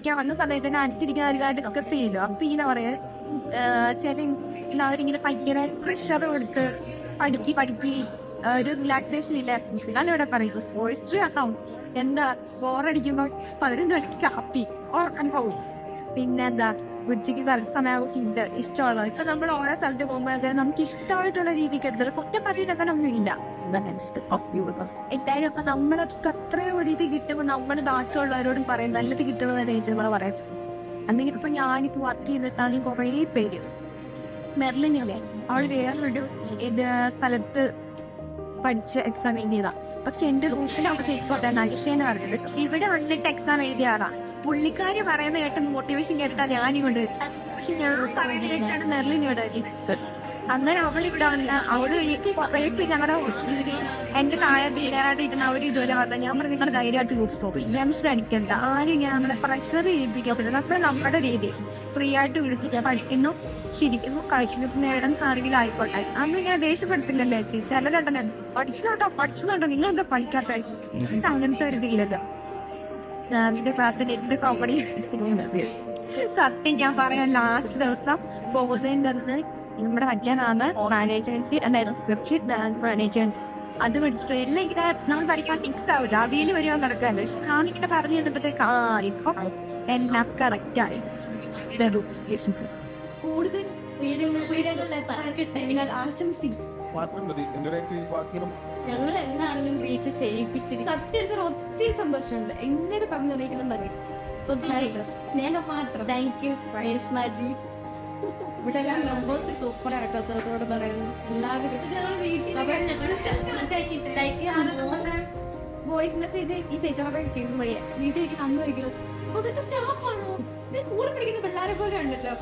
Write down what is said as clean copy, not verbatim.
പഠിക്കാൻ വന്ന സമയത്ത് തന്നെ അടുത്തിരിക്കുന്ന ഒരുപാട് ഡിസ്കസ് ചെയ്യില്ലോ. അപ്പൊ ഇങ്ങനെ പറയാ ചില എല്ലാവരിങ്ങനെ ഭയങ്കര പ്രഷർ കൊടുത്ത് പഠിക്കി ഒരു റിലാക്സേഷൻ ഇല്ല. ഇവിടെ പറയുന്നു വോയിസ് ആണോ എന്താ ബോറടിക്കുമ്പോൾ 15 മണിക്ക് കാപ്പി ഓർക്കാൻ പോകും. പിന്നെ എന്താ ഉച്ചയ്ക്ക് കറക്റ്റ് സമയമാകുമ്പോൾ ഫീൽഡ് ഇഷ്ടമുള്ളത്. ഇപ്പൊ നമ്മൾ ഓരോ സ്ഥലത്ത് പോകുമ്പോഴത്തേനും നമുക്ക് ഇഷ്ടമായിട്ടുള്ള രീതിക്ക് എടുത്തത് കുറ്റപ്പറ്റിയിട്ടൊക്കെ ഒന്നും ഇല്ല. എന്തായാലും അപ്പൊ നമ്മളൊക്കെ അത്രയും ഒരു ഇത് കിട്ടുമ്പോൾ നമ്മൾ ബാക്കിയുള്ളവരോടും പറയും നല്ലത് കിട്ടുമെന്ന് നമ്മൾ പറയാം. അല്ലെങ്കിൽ ഇപ്പൊ ഞാനിപ്പോ വർക്ക് ചെയ്തിട്ടാണ് കുറേ പേര് മെർലിനില്ലേ അവൾ വേറൊരു ഇത് സ്ഥലത്ത് പഠിച്ച് എക്സാം എഴുതിയതാ. പക്ഷെ എന്റെ റൂട്ടിൽ അവൾ ചെയ്തോട്ടെ നൈഷേന്ന് പറഞ്ഞത് ഇവിടെ വന്നിട്ട് എക്സാം എഴുതിയാടാ. പുള്ളിക്കാരി പറയുന്ന കേട്ട മോട്ടിവേഷൻ കേട്ടാ ഞാനും കൊണ്ട് വെച്ചാൽ. പക്ഷെ ഞാൻ പറയുന്ന കേട്ടാണ് മെർലിനോട് അന്നേരം അവളിവിടെ വന്ന അവള് കുറേ ഞങ്ങളുടെ ഹോസ്പിറ്റലിൽ എന്റെ താഴെ ധീരമായിട്ട് ഇരുന്ന അവർ ഇതുവരെ പറഞ്ഞാൽ ഞാൻ പറഞ്ഞു നിങ്ങളുടെ ധൈര്യമായിട്ട് കുറിച്ച് ടെൻഷൻ അടിക്കണ്ട, ആരും നമ്മുടെ പ്രഷർ ചെയ്യിപ്പിക്കാൻ പറ്റില്ല. അപ്പോൾ നമ്മുടെ രീതി ഫ്രീ ആയിട്ട് വിളിച്ച് പഠിക്കുന്നു, ശരിക്കുന്നു, കളിക്കുന്നു, നേടാൻ സാധനങ്ങൾ ആയിക്കോട്ടെ. അന്ന് ഞാൻ ദേഷ്യപ്പെടുത്തില്ലല്ലേ ചേച്ചി. ചിലരുണ്ടല്ലോ പഠിച്ചുകൊണ്ടോ നിങ്ങൾ എന്താ പഠിക്കാത്ത അങ്ങനത്തെ ഒരു ഇതില്ലല്ലോ. എന്റെ ക്ലാസ്സിൽ എന്റെ കോമഡി സത്യം ഞാൻ പറയാൻ ലാസ്റ്റ് ദിവസം പോകുന്നതിൻ്റെ അന്ന് നമ്മുടെ വയ്ക്കാനാണ് മാനേജ്മെന്റ് മാനേജ്മെന്റ് അത് പഠിച്ചിട്ട് എല്ലാം ഇങ്ങനെ നമ്മൾ പഠിക്കാൻ ഫിക്സ് ആവില്ല. അവിയിൽ വരുവാൻ കിടക്കാമല്ലോ. പക്ഷെ കാണിക്കിട്ട് പറഞ്ഞു തന്നപ്പോഴത്തേക്ക് ഇപ്പൊ എല്ലാം കറക്റ്റായി. കൂടുതൽ ആശംസിക്കും. ഞങ്ങൾ എന്താണെങ്കിലും റീച്ച് ചെയ്യിപ്പിച്ചിട്ട് സത്യം ഒത്തിരി സന്തോഷമുണ്ട്. എങ്ങനെ പറഞ്ഞറിയിക്കണം പറയും. സ്നേഹം മാത്രം. താങ്ക് യു മാജി. ഇവിടെ മെമ്പേഴ്സ് സൂപ്പർ ആയിട്ടോ സാറോട് പറയുന്നു. എല്ലാവരും വോയിസ് മെസ്സേജ് ഈ ചേച്ചിയോടെ കിട്ടുന്ന വഴിയാ വീട്ടിലേക്ക് തന്നു വയ്ക്കുന്നത്. സ്റ്റാഫാണോ കൂടെ പഠിക്കുന്ന പിള്ളേരെ പോലെ ഉണ്ടല്ലോ.